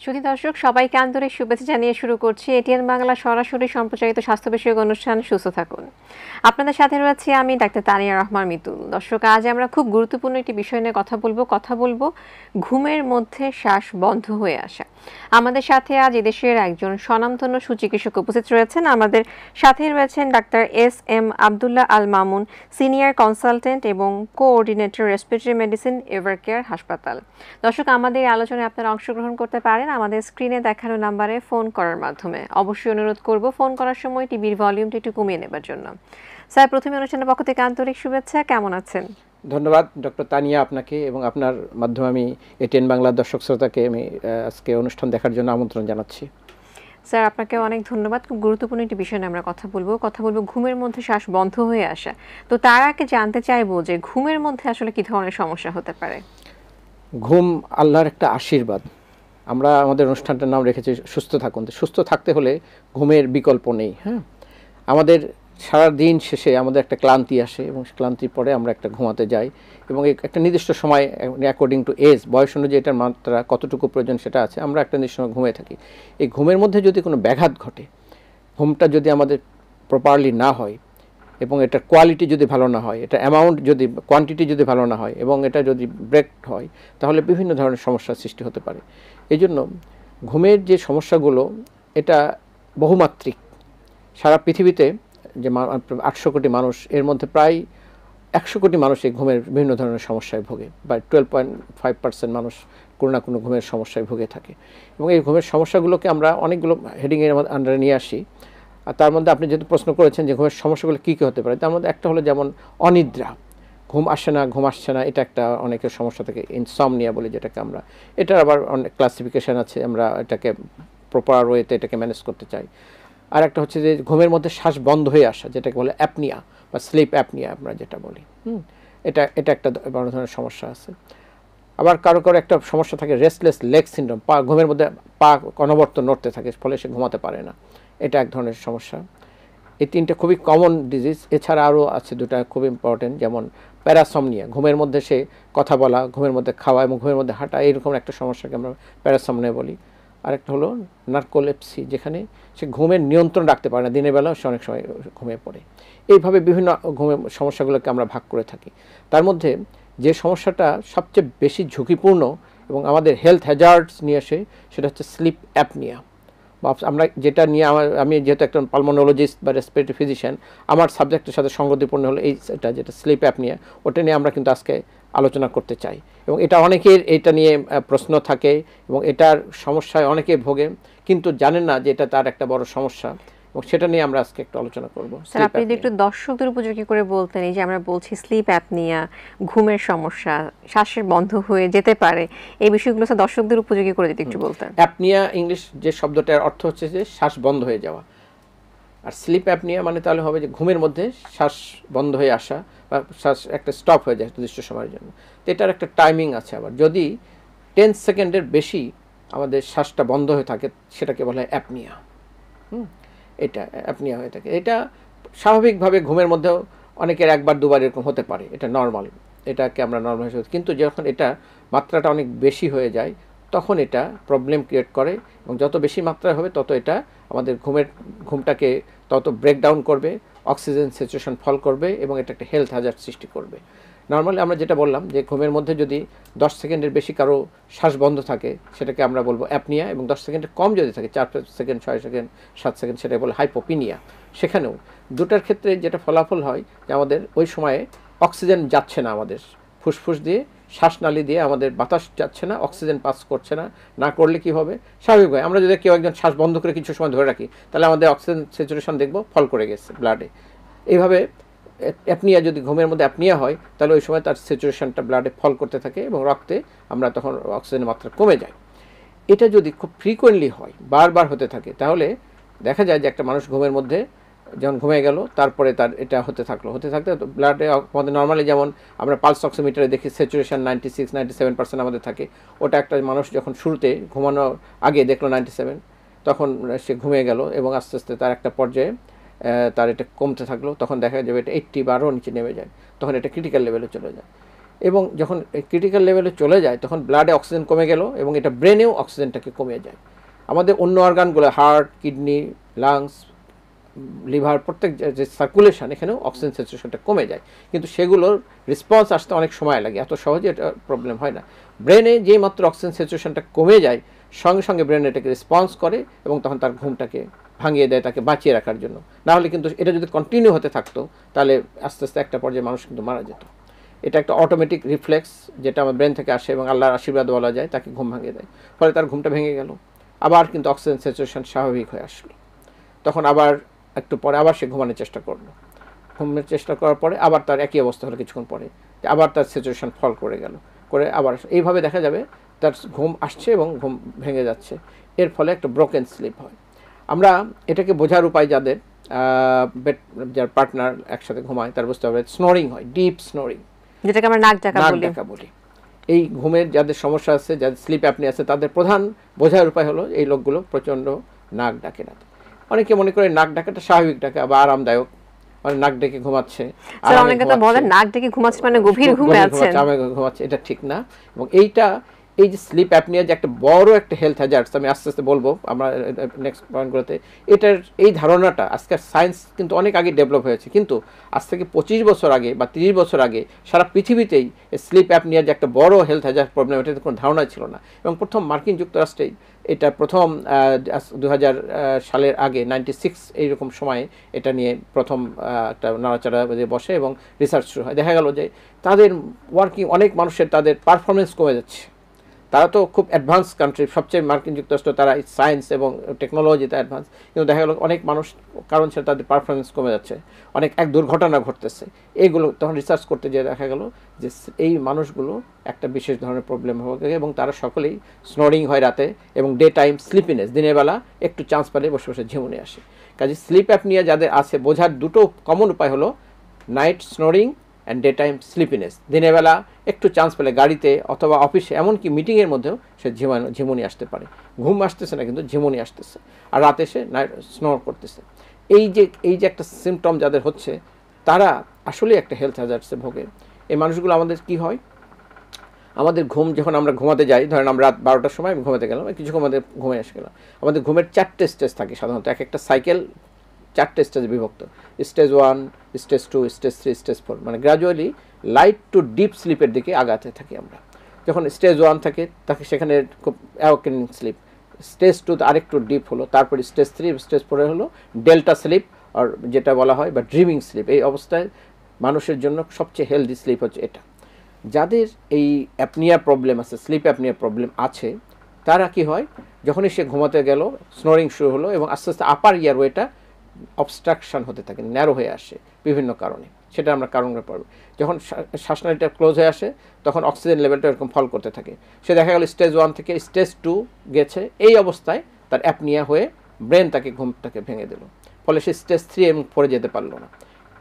সুধী দর্শক সবাইকে আন্তরিক শুভেচ্ছা জানিয়ে শুরু করছি এটিএন বাংলা সরাসরি সম্প্রচারিত স্বাস্থ্য বিষয়ক অনুষ্ঠান সুস্থ থাকুন। আপনাদের সাথে রয়েছি আমি ডাক্তার তানিয়া রহমান মিতুল। দর্শক, আজ আমরা খুব গুরুত্বপূর্ণ একটি বিষয় নিয়ে কথা বলবো ঘুমের মধ্যে শ্বাস বন্ধ হয়ে আসা। আমাদের সাথে আজ এদেশের একজন স্বনামধন্য সুচিকিৎসক উপস্থিত রয়েছেন। আমাদের সাথে রয়েছেন doctor SM. Abdullah Al Mamun, senior consultant এবং কোঅর্ডিনেটর রেসপিরেটরি মেডিসিন এভারকেয়ার হাসপাতাল। দর্শক, আমাদের এই আলোচনায় আপনারা অংশগ্রহণ করতে পারেন আমাদের স্ক্রিনে দেখানো নাম্বারে ফোন করার মাধ্যমে। অবশ্যই অনুরোধ করব ফোন করার সময় টিভির ভলিউমটা একটু কমিয়ে নেবার জন্য। স্যার, প্রথমে অনুষ্ঠানের পক্ষ থেকে আন্তরিক শুভেচ্ছা, কেমন আছেন? ধন্যবাদ ডক্টর তানিয়া আপনাকে, এবং আপনার মাধ্যমে আমি এটিএন বাংলার দর্শক শ্রোতাকে আমি আজকে অনুষ্ঠান দেখার জন্য আমন্ত্রণ জানাচ্ছি। স্যার, আপনাকে অনেক ধন্যবাদ। খুব গুরুত্বপূর্ণ একটি বিষয় নিয়ে আমরা কথা বলবো ঘুমের মধ্যে শ্বাস বন্ধ হয়ে আসা। তো তার আগে জানতে চাইবো যে ঘুমের মধ্যে আসলে কি ধরনের সমস্যা হতে পারে? ঘুম আল্লাহর একটা আশীর্বাদ। আমরা আমাদের অনুষ্ঠানটার নাম রেখেছি সুস্থ থাকুন। সুস্থ থাকতে হলে ঘুমের বিকল্প নেই। হ্যাঁ, আমাদের সারা দিন শেষে আমাদের একটা ক্লান্তি আসে, এবং ক্লান্তির পরে আমরা একটা ঘুমাতে যাই, এবং একটা নির্দিষ্ট সময় অ্যাকর্ডিং টু এজ, বয়স অনুযায়ী এটার মাত্রা কতটুকু প্রয়োজন সেটা আছে, আমরা একটা নির্দিষ্ট সময় ঘুমিয়ে থাকি। এই ঘুমের মধ্যে যদি কোনো ব্যাঘাত ঘটে, ঘুমটা যদি আমাদের প্রপারলি না হয়, এবং এটার কোয়ালিটি যদি ভালো না হয়, এটা অ্যামাউন্ট যদি কোয়ান্টিটি যদি ভালো না হয়, এবং এটা যদি ব্রেক হয়, তাহলে বিভিন্ন ধরনের সমস্যার সৃষ্টি হতে পারে। এই জন্য ঘুমের যে সমস্যাগুলো, এটা বহুমাত্রিক। সারা পৃথিবীতে যে 800 কোটি মানুষ, এর মধ্যে প্রায় 100 কোটি মানুষ এই ঘুমের বিভিন্ন ধরনের সমস্যায় ভোগে, বা 12.5% মানুষ কোনো না কোনো ঘুমের সমস্যায় ভুগে থাকে। এবং এই ঘুমের সমস্যাগুলোকে আমরা অনেকগুলো হেডিংয়ের আন্ডারে নিয়ে আসি। আর তার মধ্যে আপনি যেহেতু প্রশ্ন করেছেন যে ঘুমের সমস্যাগুলো কী কী হতে পারে, তার মধ্যে একটা হলো যেমন অনিদ্রা, ঘুম আসে না, ঘুম আসছে না, এটা একটা অনেকের সমস্যা থাকে, ইনসমনিয়া বলি যেটাকে আমরা। এটার আবার অনেক ক্লাসিফিকেশান আছে, আমরা এটাকে প্রপার ওয়েতে এটাকে ম্যানেজ করতে চাই। আর একটা হচ্ছে যে ঘুমের মধ্যে শ্বাস বন্ধ হয়ে আসা, যেটাকে বলে অ্যাপনিয়া বা স্লিপ অ্যাপনিয়া আমরা যেটা বলি। এটা একটা বড় ধরনের সমস্যা আছে। আবার কারো কারো একটা সমস্যা থাকে রেস্টলেস লেগ সিনড্রোম, ঘুমের মধ্যে পা অনবরত নড়তে থাকে, ফলে সে ঘুমাতে পারে না। এটা এক ধরনের সমস্যা। এই তিনটে খুবই কমন ডিজিজ। এছাড়া আরও আছে দুটা খুব ইম্পর্টেন্ট, যেমন প্যারাসমনিয়া, ঘুমের মধ্যে সে কথা বলা, ঘুমের মধ্যে খাওয়া এবং ঘুমের মধ্যে হাঁটা, এইরকম একটা সমস্যাকে আমরা প্যারাসমনিয়া বলি। আরেকটা হলো নার্কোলেপসি, যেখানে সে ঘুমের নিয়ন্ত্রণ রাখতে পারে না, দিনের বেলাও সে অনেক সময় ঘুমিয়ে পড়ে। এইভাবে বিভিন্ন ঘুমের সমস্যাগুলোকে আমরা ভাগ করে থাকি। তার মধ্যে যে সমস্যাটা সবচেয়ে বেশি ঝুঁকিপূর্ণ এবং আমাদের হেলথ হ্যাজার্ডস নিয়ে আসে, সেটা হচ্ছে স্লিপ অ্যাপনিয়া। বা আমরা যেটা নিয়ে আমি যেহেতু একটা পালমোনোলজিস্ট বা রেসপিরেটরি ফিজিশিয়ান, আমার সাবজেক্টের সাথে সঙ্গতিপূর্ণ হলো এটা যেটা স্লিপ অ্যাপনিয়া, ওটা নিয়ে আমরা কিন্তু আজকে আলোচনা করতে চাই। এবং এটা অনেকের এটা নিয়ে প্রশ্ন থাকে, এবং এটার সমস্যায় অনেকে ভোগে, কিন্তু জানেন না যে এটা তার একটা বড় সমস্যা, এবং সেটা নিয়ে আমরা আজকে একটু আলোচনা করব। স্যার, আপনি যদি একটু দর্শকদের উপযোগী করে বলতেন, এই যে আমরা বলছি স্লিপ অ্যাপনিয়া, ঘুমের সমস্যা, শ্বাসের বন্ধ হয়ে যেতে পারে, এই বিষয়গুলো স্যার দর্শকদের উপযোগী করে যদি একটু বলতেন। অ্যাপনিয়া ইংলিশ যে শব্দটার অর্থ হচ্ছে যে শ্বাস বন্ধ হয়ে যাওয়া, আর স্লিপ অ্যাপনিয়া মানে তাহলে হবে যে ঘুমের মধ্যে শ্বাস বন্ধ হয়ে আসা, বা শ্বাস একটা স্টপ হয়ে যায় নির্দিষ্ট সময়ের জন্য। তো এটার একটা টাইমিং আছে। আবার যদি 10 সেকেন্ডের বেশি আমাদের শ্বাসটা বন্ধ হয়ে থাকে, সেটাকে বলা হয় অ্যাপনিয়া। এটা অ্যাপনিয়া হয়ে থাকে। এটা স্বাভাবিকভাবে ঘুমের মধ্যেও অনেকের একবার দুবার এরকম হতে পারে, এটা নর্মাল, এটাকে আমরা নর্মাল হিসেবে। কিন্তু যখন এটা মাত্রাটা অনেক বেশি হয়ে যায়, তখন এটা প্রবলেম ক্রিয়েট করে, এবং যত বেশি মাত্রায় হবে তত এটা আমাদের ঘুমটাকে তত ব্রেকডাউন করবে, অক্সিজেন স্যাচুরেশন ফল করবে, এবং এটা একটা হেলথ হ্যাজার্ড সৃষ্টি করবে। নর্মালি আমরা যেটা বললাম যে ঘুমের মধ্যে যদি 10 সেকেন্ডের বেশি কারো শ্বাস বন্ধ থাকে, সেটাকে আমরা বলবো অ্যাপনিয়া, এবং 10 সেকেন্ডের কম যদি থাকে, 4 সেকেন্ড, 6 সেকেন্ড, 7 সেকেন্ড, সেটাকে বলে হাইপোপিনিয়া। সেখানেও দুটার ক্ষেত্রে যেটা ফলাফল হয় যে আমাদের ওই সময়ে অক্সিজেন যাচ্ছে না, আমাদের ফুসফুস দিয়ে, শ্বাসনালী দিয়ে আমাদের বাতাস যাচ্ছে না, অক্সিজেন পাস করছে না। না করলে কী হবে, স্বাভাবিকভাবে আমরা যদি কেউ একজন শ্বাস বন্ধ করে কিছু সময় ধরে রাখি, তাহলে আমাদের অক্সিজেন স্যাচুরেশন দেখব ফল করে গেছে ব্লাডে। এইভাবে অ্যাপনিয়া, যদি ঘুমের মধ্যে অ্যাপনিয়া হয়, তাহলে ওই সময় তার স্যাচুরেশনটা ব্লাডে ফল করতে থাকে, এবং রক্তে আমরা তখন অক্সিজেনের মাত্রা কমে যায়। এটা যদি খুব ফ্রিকোয়েন্টলি হয়, বারবার হতে থাকে, তাহলে দেখা যায় যে একটা মানুষ ঘুমের মধ্যে যখন ঘুমিয়ে গেল, তারপরে তার এটা হতে থাকতে ব্লাডে আমাদের নর্মালি যেমন আমরা পালস অক্সিমিটারে দেখি স্যাচুরেশন 96-97% আমাদের থাকে। ওটা একটা মানুষ যখন শুরুতে ঘুমানোর আগে দেখলো 97, তখন সে ঘুমিয়ে গেল, এবং আস্তে আস্তে তার একটা পর্যায়ে তার এটা কমতে থাকলো, তখন দেখা যাবে এটা 80 বা আরও নিচে নেমে যায়, তখন এটা ক্রিটিক্যাল লেভেলে চলে যায়। এবং যখন ক্রিটিক্যাল লেভেলে চলে যায় তখন ব্লাডে অক্সিজেন কমে গেল এবং এটা ব্রেনেও অক্সিজেনটাকে কমে যায়। আমাদের অন্য অর্গানগুলো হার্ট, কিডনি, লাংস, লিভার, প্রত্যেক যে সার্কুলেশন এখানেও অক্সিজেন স্যাচুরেশনটা কমে যায়, কিন্তু সেগুলোর রেসপন্স আসতে অনেক সময় লাগে, এত সহজে এটা প্রবলেম হয় না। ব্রেনে যেই মাত্র অক্সিজেন স্যাচুরেশনটা কমে যায় সঙ্গে সঙ্গে ব্রেন এটাকে রেসপন্স করে এবং তখন তার ঘুমটাকে ভাঙিয়ে দেয় তাকে বাঁচিয়ে রাখার জন্য। না হলে কিন্তু এটা যদি কন্টিনিউ হতে থাকতো তাহলে আস্তে আস্তে একটা পর্যায়ে মানুষ কিন্তু মারা যেত। এটা একটা অটোমেটিক রিফ্লেক্স যেটা আমার ব্রেন থেকে আসে এবং আল্লাহর আশীর্বাদ বলা যায়, তাকে ঘুম ভাঙিয়ে দেয়, ফলে তার ঘুমটা ভেঙে গেল, আবার কিন্তু অক্সিজেন স্যাচুরেশন স্বাভাবিক হয়ে আসলো। তখন আবার একটু পরে আবার সে ঘুমানোর চেষ্টা করলো, ঘুমের চেষ্টা করার পরে আবার তার একই অবস্থা হলো কিছুক্ষণ পরে, আবার তার সিচুয়েশন ফল করে গেল, করে আবার এইভাবে দেখা যাবে তার ঘুম আসছে এবং ঘুম ভেঙে যাচ্ছে। এর ফলে একটা ব্রোকেন স্লিপ হয়। আমরা এটাকে বোঝার উপায় যাদের যার পার্টনার একসাথে ঘুমায় তার বুঝতে হবে স্নোরিং হয়, ডিপ স্নোরিং, যেটাকে আমরা নাক ডাকা বলি। এই ঘুমের যাদের সমস্যা আছে, যাদের স্লিপ অ্যাপনি আছে, তাদের প্রধান বোঝার উপায় হলো এই লোকগুলো প্রচণ্ড নাক ডাকে রাতে। অনেকে মনে করে নাক ডাকাটা স্বাভাবিক ডাকা বা আরামদায়ক, মানে নাক ডেকে ঘুমাচ্ছে, অনেকে তো বলে নাক ডেকে ঘুমাচ্ছে মানে গভীর ঘুমে আছেন, ঘুমাচ্ছে, এটা ঠিক না। এবং এই যে স্লিপ অ্যাপনিয়া যে একটা বড় একটা হেলথ হ্যাজার্ডস, আমি আস্তে আস্তে বলবো আমরা নেক্সট পয়েন্টগুলোতে, এটার এই ধারণাটা আজকের সায়েন্স কিন্তু অনেক আগে ডেভেলপ হয়েছে, কিন্তু আজ থেকে 25 বছর আগে বা 30 বছর আগে সারা পৃথিবীতেই স্লিপ অ্যাপনিয়া যে একটা বড় হেলথ হ্যাজার্ড প্রবলেম, এটাতে কোনো ধারণা ছিল না। এবং প্রথম মার্কিন যুক্তরাষ্ট্রেই এটা প্রথম 2000 সালের আগে 96 এইরকম সময়ে এটা নিয়ে প্রথম একটা নাড়াচাড়া বসে এবং রিসার্চ শুরু হয়। দেখা গেল যে তাদের ওয়ার্কিং অনেক মানুষের তাদের পারফরমেন্স কমে যাচ্ছে। তারা তো খুব অ্যাডভান্স কান্ট্রি, সবচেয়ে মার্কিন যুক্তরাষ্ট্র, তারা সায়েন্স এবং টেকনোলজিতে অ্যাডভান্স, কিন্তু দেখা গেল অনেক মানুষ কারণ সেটা তাদের পারফরমেন্স কমে যাচ্ছে, অনেক দুর্ঘটনা ঘটতেছে। এইগুলো তখন রিসার্চ করতে যেয়ে দেখা গেল যে এই মানুষগুলো একটা বিশেষ ধরনের প্রবলেম হবে এবং তারা সকলেই স্নোরিং হয় রাতে এবং ডে টাইম স্লিপিনেস, দিনের বেলা একটু চান্স পেলে বসে বসে ঝিমুনি আসে। কাজে স্লিপ অ্যাপনিয়া যাদের আছে বোঝার দুটো কমন উপায় হলো night snoring and day time sleepiness. দিনের বেলা একটু চান্স পেলে গাড়িতে অথবা অফিসে, এমনকি মিটিংয়ের মধ্যেও সে ঝিমুনি আসতে পারে, ঘুম আসতেছে না কিন্তু ঝিমুনি আসতেছে, আর রাতে সে নাইট স্নোর করতেছে। এই যে একটা সিমটম যাদের হচ্ছে তারা আসলে একটা হেলথ হ্যাজার্ডসে ভোগে। এই মানুষগুলো আমাদের কি হয়, আমাদের ঘুম যখন আমরা ঘুমাতে যাই, ধরেন আমরা রাত 12টার সময় ঘুমাতে গেলাম, কিছুক্ষণ আমাদের ঘুমে এসে গেলাম, আমাদের ঘুমের 4টে স্টেজ থাকে সাধারণত, একটা সাইকেল 4টে স্টেজে বিভক্ত, স্টেজ 1, স্টেজ 2, স্টেজ 3, স্টেজ 4, মানে গ্র্যাজুয়ালি লাইট টু ডিপ স্লিপের দিকে আগাতে থাকি আমরা। যখন স্টেজ 1 থাকে তাকে সেখানে খুব অ্যাওয়েকেনিং স্লিপ, স্টেজ 2 আরেকটু ডিপ হলো, তারপরে স্টেজ 3, স্টেজ 4 হলো ডেল্টা স্লিপ আর যেটা বলা হয় বা ড্রিমিং স্লিপ। এই অবস্থায় মানুষের জন্য সবচেয়ে হেলদি স্লিপ হচ্ছে এটা। যাদের এই অ্যাপনিয়া প্রবলেম আছে, স্লিপ অ্যাপনিয়া প্রবলেম আছে, তারা কি হয়, যখনই সে ঘুমাতে গেল স্নোরিং শুরু হলো এবং আস্তে আস্তে আপার ইয়ারওয়েটা অবস্ট্রাকশন হতে থাকে, ন্যারো হয়ে আসে বিভিন্ন কারণে, সেটা আমরা কারণটা পড়ব। যখন শ্বাসনালীটা ক্লোজ হয়ে আসে তখন অক্সিজেন লেভেলটা এরকম ফল করতে থাকে, সে দেখা গেল স্টেজ 1 থেকে স্টেজ 2 গেছে। এই অবস্থায় তার অ্যাপনিয়া হয়ে ব্রেন তাকে ঘুমটাকে ভেঙে দিল, ফলে সে স্টেজ 3 এবং 4 যেতে পারলো না।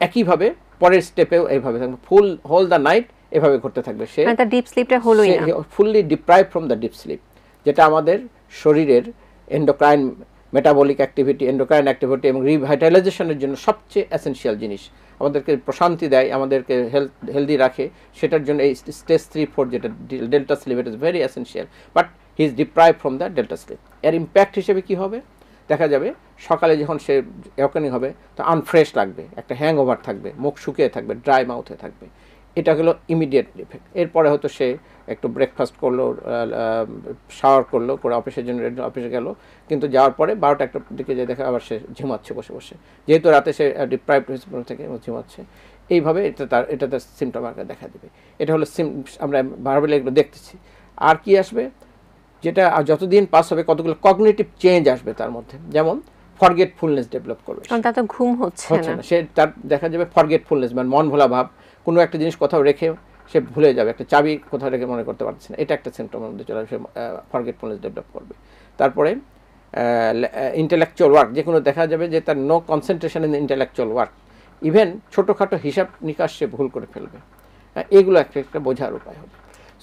একইভাবে পরের স্টেপেও এইভাবে থাকবে, ফুল হোল দ্য নাইট এভাবে করতে থাকবে, সে ডিপ স্লিপটা হলোই না, fully deprive from the deep sleep, যেটা আমাদের শরীরের endocrine metabolic activity, endocrine activity এবং রিভাইটালাইজেশনের জন্য সবচেয়ে এসেনশিয়াল জিনিস, আমাদেরকে প্রশান্তি দেয়, আমাদেরকে হেলদি রাখে, সেটার জন্য এই স্টেজ 3, 4 যেটা delta sleep, it is very essential, but he is deprive from the delta sleep. এর ইম্প্যাক্ট হিসেবে কি হবে, দেখা যাবে সকালে যখন সে অ্যাওয়েকেনিং হবে তো আনফ্রেশ লাগবে, একটা হ্যাংওভার থাকবে, মুখ শুকিয়ে থাকবে, ড্রাই মাউথে থাকবে, এটা হলো ইমিডিয়েট ইফেক্ট। এরপরে হয়তো সে একটু ব্রেকফাস্ট করলো, শাওয়ার করলো, করে অফিসের জন্য অফিসে গেল, কিন্তু যাওয়ার পরে 12টা 1টার দিকে যে দেখা আবার সে ঝিমাচ্ছে বসে বসে, যেহেতু রাতে সে ডিপ্রাইভড হয়েছে থেকে ঝিমাচ্ছে। এইভাবে এটা তার সিমটম আকারে দেখা দেবে। এটা হলো আমরা বারবার এগুলো দেখতেছি। আর কি আসবে, যেটা যতদিন পাস হবে কতগুলো কগনিটিভ চেঞ্জ আসবে তার মধ্যে, যেমন ফরগেটফুলনেস ডেভেলপ করবে, তার তো ঘুম হচ্ছে না, সে তার দেখা যাবে ফরগেটফুলনেস মানে মন ভোলা ভাব, কোনো একটা জিনিস কোথাও রেখে সে ভুলে যাবে, একটা চাবি কোথাও রেখে মনে করতে পারছে না, এটা একটা সিমটমের মধ্যে চলে আসবে, ফরগেটফুলনেস ডেভেলপ করবে। তারপরে ইন্টেলেকচুয়াল ওয়ার্ক, যে কোনো দেখা যাবে যে তার no concentration in intellectual work, even ছোটোখাটো হিসাব নিকাশ সে ভুল করে ফেলবে। এগুলো একটা বোঝার উপায় হবে।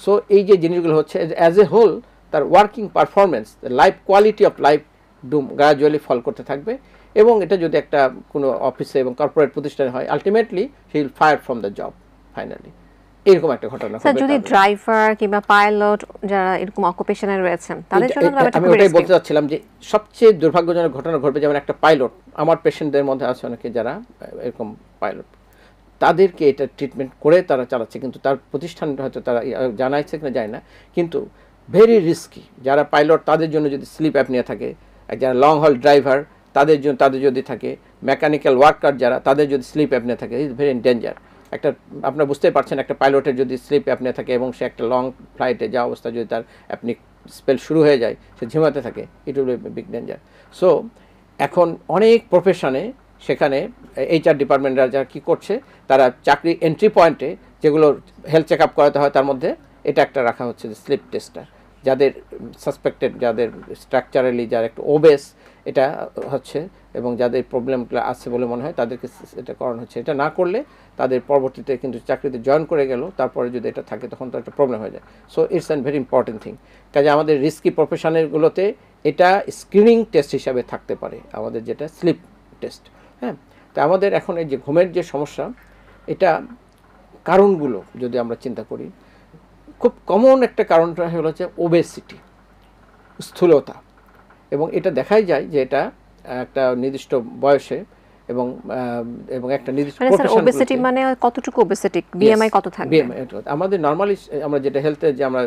সো এই যে জিনিসগুলো হচ্ছে অ্যাজ এ হোল তার working performance, life quality of life gradually fall করতে থাকবে। এবং এটা যদি একটা কোনো অফিসে এবং কর্পোরেট প্রতিষ্ঠানে হয়, ultimately he will fire from the job finally. এরকম একটা ঘটনা স্যার ঘটবে যদি তাদের। ড্রাইভার কিংবা পাইলট যারা এরকম অকুপেশনে রয়েছেন তাদের জন্য আমি ওটাই বলতে চাচ্ছিলাম যে সবচেয়ে দুর্ভাগ্যজনক ঘটনা ঘটবে, যেমন একটা পাইলট, আমার পেশেন্টদের মধ্যে আছে অনেকে যারা এরকম পাইলট, তাদেরকে এটা ট্রিটমেন্ট করে তারা চালাচ্ছে, কিন্তু তার প্রতিষ্ঠান হয়তো তারা জানাইছে কিনা যায় না, কিন্তু ভেরি রিস্কি। যারা পাইলট তাদের জন্য যদি স্লিপ অ্যাপনিয়া থাকে, যারা লং হল ড্রাইভার তাদের যদি থাকে, মেকানিক্যাল ওয়ার্কার যারা, তাদের যদি স্লিপ অ্যাপনিয়া থাকে, ইজ ভেরি ডেঞ্জার। একটা আপনারা বুঝতেই পারছেন, একটা পাইলটের যদি স্লিপ অ্যাপনিয়া থাকে এবং সে একটা লং ফ্লাইটে যাওয়া অবস্থা যদি তার অ্যাপনিক স্পেল শুরু হয়ে যায়, সে ঝিমাতে থাকে, it will be big danger. So এখন অনেক প্রফেশনে সেখানে এইচআর ডিপার্টমেন্টরা যারা কী করছে, তারা চাকরি এন্ট্রি পয়েন্টে যেগুলো হেলথ চেক আপ করাতে হয় তার মধ্যে এটা একটা রাখা হচ্ছে যে স্লিপ টেস্টটা, যাদের সাসপেক্টেড, যাদের স্ট্রাকচারালি যারা একটু ওবেস এটা হচ্ছে এবং যাদের প্রবলেমগুলো আছে বলে মনে হয় তাদেরকে এটা করানো হচ্ছে। এটা না করলে তাদের পরবর্তীতে কিন্তু চাকরিতে জয়েন করে গেল, তারপরে যদি এটা থাকে তখন তো একটা প্রবলেম হয়ে যায়। So it's an very important thing. কাজে আমাদের রিস্কি প্রফেশনেরগুলোতে এটা স্ক্রিনিং টেস্ট হিসাবে থাকতে পারে, আমাদের যেটা স্লিপ টেস্ট। হ্যাঁ, তো আমাদের এখন এই যে ঘুমের যে সমস্যা, এটা কারণগুলো যদি আমরা চিন্তা করি, খুব কমন একটা কারণটা হলো যে ওবেসিটি, স্থূলতা। এবং এটা দেখাই যায় যে এটা একটা নির্দিষ্ট বয়সে এবং এবং একটা নির্দিষ্ট প্রফেশন। ওবেসিটি মানে কতটুকু ওবেসিটি, বিএমআই কত থাকবে? আমাদের নরমালি আমরা যেটা হেলথে যে আমরা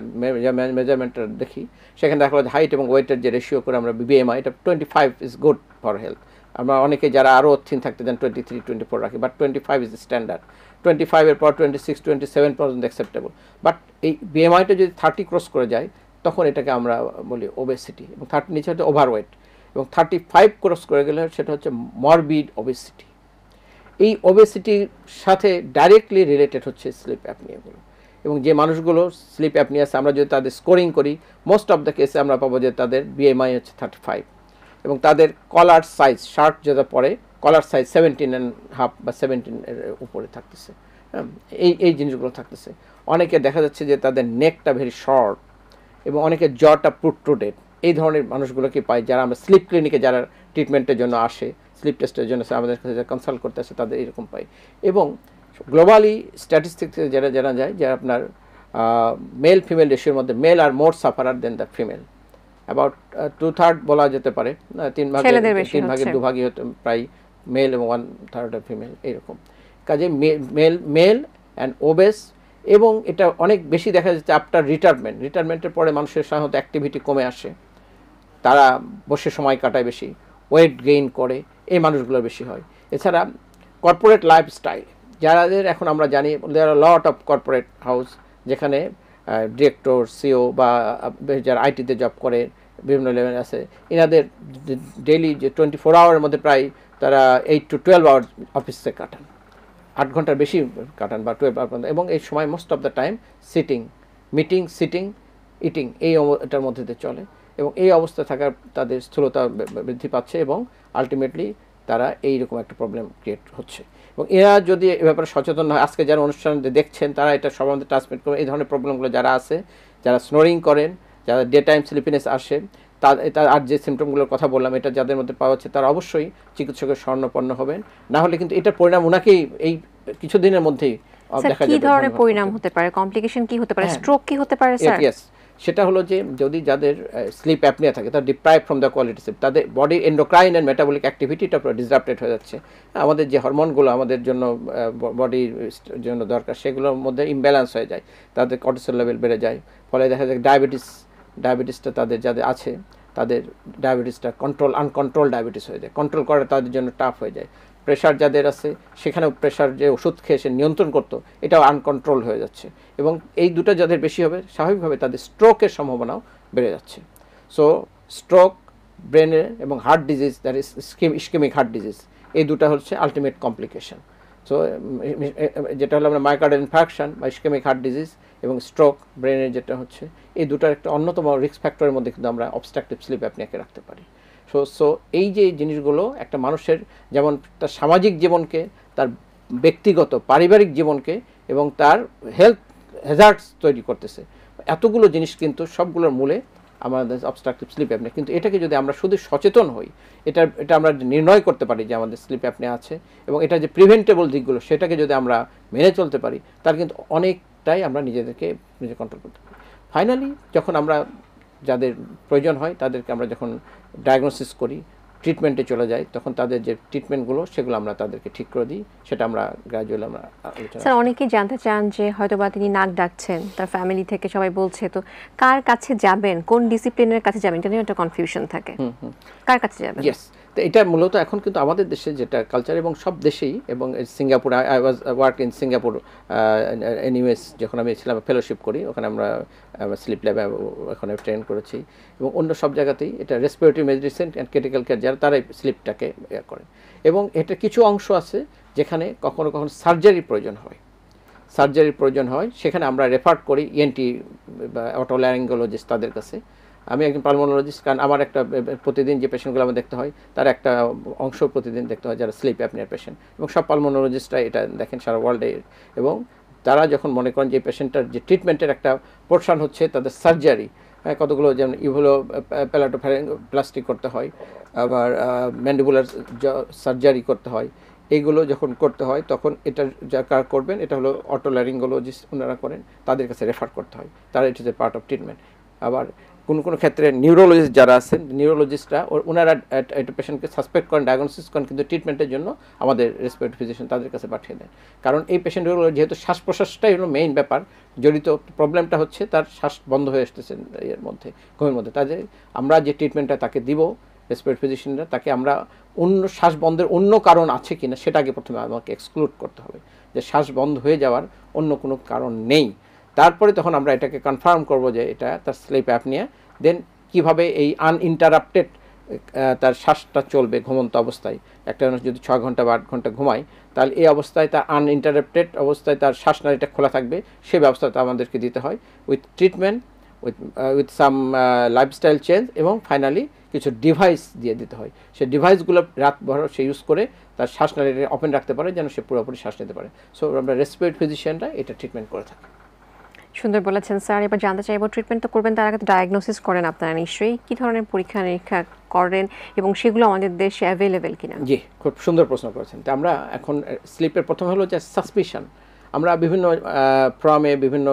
মেজারমেন্টটা দেখি, সেখানে দেখা যায় হাইট এবং ওয়েটের যে রেশিও করে আমরা বিএমআই, এটা 25 ইজ গুড ফর হেলথ। আমরা অনেকে যারা আরও থিন থাকতে চান 23, 24 রাখি, বাট 25 ইজ স্ট্যান্ডার্ড। 25-এর পর 26, 27 পর্যন্ত অ্যাকসেপ্টেবল। বাট এই বিএমআইটা যদি 30 ক্রস করে যায় তখন এটাকে আমরা বলি ওবেসিটি, এবং 30 নিচে হচ্ছে ওভারওয়েট, এবং 35 ক্রস করে গেলে সেটা হচ্ছে মরবিড ওবেসিটি। এই ওবেসিটির সাথে ডাইরেক্টলি রিলেটেড হচ্ছে স্লিপ অ্যাপনিয়াগুলো। এবং যে মানুষগুলো স্লিপ অ্যাপনিয়া আছে, আমরা যদি তাদের স্কোরিং করি, মোস্ট অফ দ্য কেসে আমরা পাবো যে তাদের বিএমআই হচ্ছে 35, এবং তাদের কলার সাইজ, শার্ট যেটা পরে কলার সাইজ 17.5 বা 17-এর উপরে থাকতেছে। হ্যাঁ, এই জিনিসগুলো থাকতেছে। অনেকে দেখা যাচ্ছে যে তাদের নেকটা ভেরি শর্ট, এবং অনেকে জটা প্রুট্রুডেড। এই ধরনের মানুষগুলোকে পাই যারা আমরা স্লিপ ক্লিনিকে যারা ট্রিটমেন্টের জন্য আসে, স্লিপ টেস্টের জন্য আমাদের কাছে যারা কনসাল্ট করতে আসে, তাদের এরকম পাই। এবং গ্লোবালি স্ট্যাটিস্টিক্স যারা জানা যায় যে আপনার মেল ফিমেল রেশিওর মধ্যে male are more sufferer than the female, about 2/3 বলা যেতে পারে, 3 ভাগে 2 ভাগই হতে প্রায় মেল এবং 1/3 ফিমেল এরকম। কাজে মেল অ্যান্ড ওবেস, এবং এটা অনেক বেশি দেখা যাচ্ছে আফটার রিটায়ারমেন্টের পরে মানুষের সাধারণত অ্যাক্টিভিটি কমে আসে, তারা বসে সময় কাটায় বেশি, ওয়েট গেইন করে, এই মানুষগুলো বেশি হয়। এছাড়া কর্পোরেট লাইফস্টাইল, যাদের এখন আমরা জানি দেয়ার আর লট অফ কর্পোরেট হাউস, যেখানে ডিরেক্টর, সিও বা যারা আইটিতে জব করে বিভিন্ন লেভেল আছে, এনাদের ডেইলি যে 24 আওয়ারের মধ্যে প্রায় তারা 8 to 12 আওয়ার অফিসে কাটান, 8 ঘন্টার বেশি কাটান বা 12 আওয়ার, এবং এই সময় most of the time meeting, sitting, eating, এটার মধ্যে দিয়ে চলে। এবং এই অবস্থা থাকার তাদের স্থূলতা বৃদ্ধি পাচ্ছে, এবং আলটিমেটলি তারা এইরকম একটা প্রবলেম ক্রিয়েট হচ্ছে। এবং এরা যদি এ ব্যাপারে সচেতন হয়, আজকে যারা অনুষ্ঠান দেখছেন তারা এটা সবার মধ্যে ট্রান্সমিট করবে। এই ধরনের প্রবলেমগুলো যারা আছে, যারা স্নোরিং করেন, যারা ডে টাইম স্লিপিনেস আসে, তার আর যে সিমটমগুলোর কথা বললাম, এটা যাদের মধ্যে পাওয়া যাচ্ছে তারা অবশ্যই চিকিৎসকের শরণাপন্ন হবেন। না হলে কিন্তু এটার পরিণাম ওনাকেই এই কিছুদিনের মধ্যেই দেখা যাবে। কি ধরনের পরিণাম হতে পারে? কমপ্লিকেশন কি হতে পারে? স্ট্রোক কি হতে পারে স্যার? ইয়েস, সেটা হলো যে যদি যাদের স্লিপ অ্যাপনিয়া থাকে, তারা deprive from the quality sleep, তাদের বডির এন্ডোক্রাইন অ্যান্ড মেটাবলিক অ্যাক্টিভিটিটা পুরো ডিসরাপ্টেড হয়ে যাচ্ছে। আমাদের যে হরমোনগুলো আমাদের জন্য বডির জন্য দরকার, সেগুলোর মধ্যে ইমব্যালেন্স হয়ে যায়, তাদের কর্টিসল লেভেল বেড়ে যায়, ফলে দেখা যায় ডায়াবেটিসটা তাদের যাদের আছে, তাদের ডায়াবেটিসটা আনকন্ট্রোল ডায়াবেটিস হয়ে যায়, কন্ট্রোল করা তাদের জন্য টাফ হয়ে যায়। প্রেশার যাদের আছে, সেখানেও প্রেশার যে ওষুধ খেয়ে সে নিয়ন্ত্রণ করতো, এটাও আনকন্ট্রোল হয়ে যাচ্ছে। এবং এই দুটো যাদের বেশি হবে, স্বাভাবিকভাবে তাদের স্ট্রোকের সম্ভাবনাও বেড়ে যাচ্ছে। সো স্ট্রোক, ব্রেনের এবং heart disease, that is ischaemic heart disease, এই দুটো হচ্ছে আলটিমেট কমপ্লিকেশন। সো যেটা হলো আমরা মায়োকার্ডিয়াল ইনফার্কশন বা ইসকেমিক হার্ট ডিজিজ এবং স্ট্রোক, ব্রেনের যেটা হচ্ছে, এই দুটার একটা অন্যতম রিস্ক ফ্যাক্টরের মধ্যে কিন্তু আমরা অবস্ট্রাকটিভ স্লিপ অ্যাপনিয়াকে রাখতে পারি। সো এই যে জিনিসগুলো একটা মানুষের যেমন তার সামাজিক জীবনকে, তার ব্যক্তিগত পারিবারিক জীবনকে এবং তার হেলথ হ্যাজার্ডস তৈরি করতেছে, এতগুলো জিনিস কিন্তু সবগুলোর মূলে আমাদের অবস্ট্রাকটিভ স্লিপ অ্যাপনিয়া। কিন্তু এটাকে যদি আমরা শুধু সচেতন হই, এটা আমরা নির্ণয় করতে পারি যে আমাদের স্লিপ অ্যাপনিয়া আছে, এবং এটা যে প্রিভেন্টেবল দিকগুলো সেটাকে যদি আমরা মেনে চলতে পারি, তার কিন্তু অনেকটা ব্রেথটাই আমরা নিজেদেরকে নিজে কন্ট্রোল করতে পারি। ফাইনালি যখন আমরা যাদের প্রয়োজন হয় তাদেরকে আমরা যখন ডায়াগনোসিস করি, ট্রিটমেন্টে চলে যাই, তখন তাদের যে ট্রিটমেন্টগুলো সেগুলো আমরা তাদেরকে ঠিক করে দিই, সেটা আমরা গ্র্যাজুয়ালি আমরা আলোচনা। স্যার অনেকেই জানতে চান যে হয়তোবা তিনি নাক ডাকছেন, তার ফ্যামিলি থেকে সবাই বলছে, তো কার কাছে যাবেন, কোন ডিসিপ্লিনের কাছে যাবেন, এটা নিয়ে একটা কনফিউশন থাকে, কার কাছে যাবেন? ইয়েস, তো এটা মূলত এখন কিন্তু আমাদের দেশে যেটা কালচার এবং সব দেশেই, এবং Singapore, I was work in Singapore anyways, যখন আমি ছিলাম ফেলোশিপ করি ওখানে আমরা স্লিপ ল্যাবে ওখানে ট্রেন করেছি, এবং অন্য সব জায়গাতেই এটা respiratory medicine and critical care যারা তারাই স্লিপটাকে করেন। এবং এটা কিছু অংশ আছে যেখানে কখনো কখনো সার্জারির প্রয়োজন হয়, সেখানে আমরা রেফার করি ইএনটি বা অটোল্যারিঙ্গোলজিস্ট তাদের কাছে। আমি একজন পালমোনোলজিস্ট, কারণ আমার একটা প্রতিদিন যে পেশেন্টগুলো আমার দেখতে হয় তার একটা অংশ প্রতিদিন দেখতে হয় যারা স্লিপ অ্যাপনিয়ার পেশেন্ট, এবং সব পালমোনোলজিস্টরা এটা দেখেন সারা ওয়ার্ল্ডে। এবং তারা যখন মনে করেন যে পেশেন্টটার যে ট্রিটমেন্টের একটা পোর্শন হচ্ছে তাদের সার্জারি, কতগুলো যেমন ইভোলো প্লাস্টিক করতে হয়, আবার ম্যান্ডিবুলার সার্জারি করতে হয়, এইগুলো যখন করতে হয় তখন এটা যা করবেন এটা হলো অটোল্যারিঙ্গোলজিস্ট, ওনারা করেন, তাদের কাছে রেফার করতে হয়, তারা it is a part of treatment. আবার কোনো ক্ষেত্রে নিউরোলজিস্ট যারা আছেন, নিউরোলজিস্টরা ওনারা একটা পেশেন্টকে সাসপেক্ট করেন, ডায়াগনোসিস করেন, কিন্তু ট্রিটমেন্টের জন্য আমাদের রেসপিরেটরি ফিজিশিয়ান তাদের কাছে পাঠিয়ে দেন। কারণ এই পেশেন্টগুলো যেহেতু শ্বাস প্রশ্বাসটাই হলো মেইন ব্যাপার জড়িত, প্রবলেমটা হচ্ছে তার শ্বাস বন্ধ হয়ে আসতেছে এর মধ্যে, ঘুমের মধ্যে, তাদের আমরা যে ট্রিটমেন্টটা তাকে দিব রেসপিরেটরি ফিজিশিয়ানরা, তাকে আমরা অন্য শ্বাস বন্ধের অন্য কারণ আছে কিনা সেটা আগে প্রথমে আমাকে এক্সক্লুড করতে হবে, যে শ্বাস বন্ধ হয়ে যাওয়ার অন্য কোনো কারণ নেই। তারপরে তখন আমরা এটাকে কনফার্ম করব যে এটা তার স্লিপ অ্যাপনিয়া, দেন কীভাবে এই আনইন্টারাপ্টেড তার শ্বাসটা চলবে ঘুমন্ত অবস্থায়। একটা মানুষ যদি 6 ঘন্টা বা 8 ঘন্টা ঘুমায়, তাহলে এই অবস্থায় তার আনইন্টারাপ্টেড অবস্থায় তার শ্বাসনালীটা খোলা থাকবে, সেই ব্যবস্থাটা আমাদেরকে দিতে হয় with treatment, with some lifestyle change, এবং ফাইনালি কিছু ডিভাইস দিয়ে দিতে হয়। সেই ডিভাইসগুলো রাতভর সে ইউজ করে তার শ্বাসনালীটা ওপেন রাখতে পারে যেন সে পুরোপুরি শ্বাস নিতে পারে। সো আমরা রেসপিরেটরি ফিজিশিয়ানরা এটা ট্রিটমেন্ট করে থাকি। সুন্দর বলেছেন স্যার। এবার জানতে চাইবো, ট্রিটমেন্ট তো করবেন, তার আগে ডায়াগনোসিস করেন আপনারা নিশ্চয়ই, কী ধরনের পরীক্ষা নিরীক্ষা করেন এবং সেগুলো আমাদের দেশে অ্যাভেলেবেল কিনা? জি, খুব সুন্দর প্রশ্ন করেছেন। তো আমরা এখন স্লিপের প্রথম হলো যে সাসপিশন। আমরা বিভিন্ন ফর্মে বিভিন্ন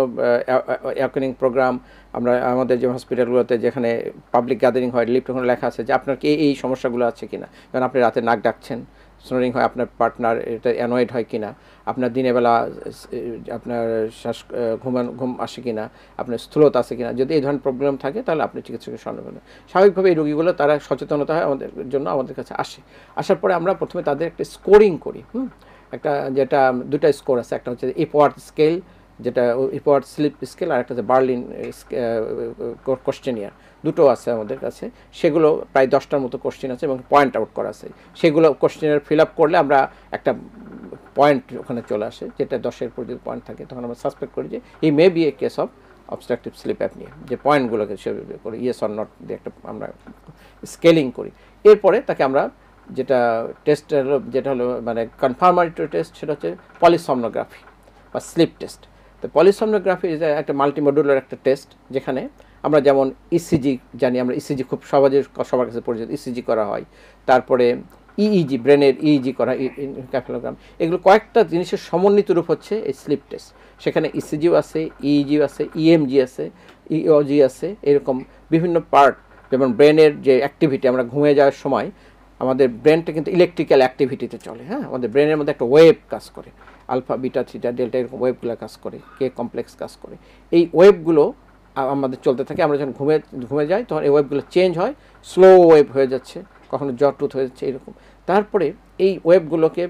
অ্যাওয়েনিং প্রোগ্রাম, আমরা আমাদের যে হসপিটালগুলোতে যেখানে পাবলিক গ্যাদারিং হয়, লিফট ওখানে লেখা আছে যে আপনার কি এই সমস্যাগুলো আছে কিনা, যেমন আপনি রাতে নাক ডাকছেন, স্নোরিং হয়, আপনার পার্টনার এটা অ্যানয়েড হয় কিনা, আপনার দিনের বেলা আপনার শ্বাস ঘুম আসে কিনা, আপনার স্থূলতা আছে কিনা। যদি এই ধরনের প্রবলেম থাকে তাহলে আপনি চিকিৎসকের সন্ধান করেন। স্বাভাবিকভাবে এই রোগীগুলো তারা সচেতনতা হয় আমাদের জন্য, আমাদের কাছে আসে। আসার পরে আমরা প্রথমে তাদের একটা স্কোরিং করি, একটা যেটা দুটা স্কোর আছে, একটা হচ্ছে ইপওয়ার্ড স্কেল, যেটা ইপওয়ার্ড স্লিপ স্কেল, আর একটা হচ্ছে বার্লিন কোশ্চেনিয়ার, দুটো আছে আমাদের কাছে। সেগুলো প্রায় 10টার মতো কোশ্চেন আছে এবং পয়েন্ট আউট করা আছে। সেগুলো কোশ্চেনিয়ার ফিল আপ করলে আমরা একটা পয়েন্ট ওখানে চলে আসে, যেটা 10-এর উপর যদি পয়েন্ট থাকে তখন আমরা সাসপেক্ট করি যে এই may be a case of obstructive sleep apnoea, যে পয়েন্টগুলোকে সে করি ইয়েস অর নট দিয়ে একটা আমরা স্কেলিং করি। এরপরে তাকে আমরা যেটা টেস্ট হলো, যেটা হলো মানে কনফার্মাটরি টেস্ট, সেটা হচ্ছে পলিসমনোগ্রাফি বা স্লিপ টেস্ট। তো পলিসমনোগ্রাফি একটা মাল্টিমডুলার একটা টেস্ট, যেখানে আমরা যেমন ইসিজি জানি, আমরা ইসিজি খুব সবার কাছে পরিচিত, ইসিজি করা হয়। তারপরে ইইজি, ব্রেনের ইইজি করা, ইনকেফালোগ্রাম, এগুলো কয়েকটা জিনিসের সমন্বিত রূপ হচ্ছে এই স্লিপ টেস্ট। সেখানে ইসিজিও আছে, ইইজিও আছে, ইএমজি আছে, ইওজি আছে, এরকম বিভিন্ন পার্ট। যেমন ব্রেনের যে অ্যাক্টিভিটি, আমরা ঘুমিয়ে যাওয়ার সময় আমাদের ব্রেনটা কিন্তু ইলেকট্রিক্যাল অ্যাক্টিভিটিতে চলে, আমাদের ব্রেনের মধ্যে একটা ওয়েভ কাজ করে, আলফা, বিটা, থিটা, ডেল্টা, এরকম ওয়েভগুলো কাজ করে, কে কমপ্লেক্স কাজ করে। এই ওয়েভগুলো আমাদের চলতে থাকে। আমরা যখন ঘুমে যাই তখন এই ওয়েভগুলো চেঞ্জ হয়, স্লো ওয়েভ হয়ে যাচ্ছে, কখনো জটরুথ হয়ে যাচ্ছে এরকম। তারপরে এই ওয়েভগুলোকে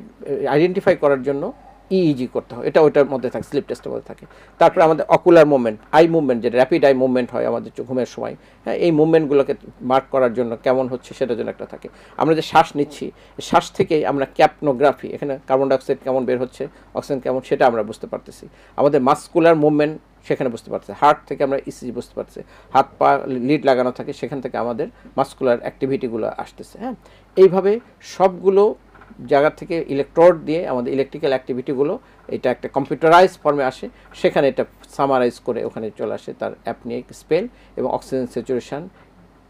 আইডেন্টিফাই করার জন্য ইইজি করতে হয়, এটা ওইটার মধ্যে থাকে, স্লিপ টেস্টের মধ্যে থাকে। তারপরে আমাদের অকুলার মুভমেন্ট, আই মুভমেন্ট, যেটা র্যাপিড আই মুভমেন্ট হয় আমাদের ঘুমের সময়, এই মুভমেন্টগুলোকে মার্ক করার জন্য কেমন হচ্ছে সেটার জন্য একটা থাকে। আমরা যে শ্বাস নিচ্ছি, শ্বাস থেকেই আমরা ক্যাপনোগ্রাফি, এখানে কার্বন ডাইঅক্সাইড কেমন বের হচ্ছে, অক্সিজেন কেমন, সেটা আমরা বুঝতে পারতেছি। আমাদের মাসকুলার মুভমেন্ট সেখানে বুঝতে পারছে, হার্ট থেকে আমরা ইসিজি বুঝতে পারছি, হাত পা লিড লাগানো থাকে, সেখান থেকে আমাদের মাসকুলার অ্যাক্টিভিটিগুলো আসতেছে। এইভাবে সবগুলো জায়গা থেকে ইলেকট্রোড দিয়ে আমাদের ইলেকট্রিক্যাল অ্যাক্টিভিটিগুলো এটা একটা কম্পিউটারাইজ ফর্মে আসে, সেখানে এটা সামারাইজ করে ওখানে চলে আসে তার অ্যাপনিক স্পেল এবং অক্সিজেন স্যাচুরেশন,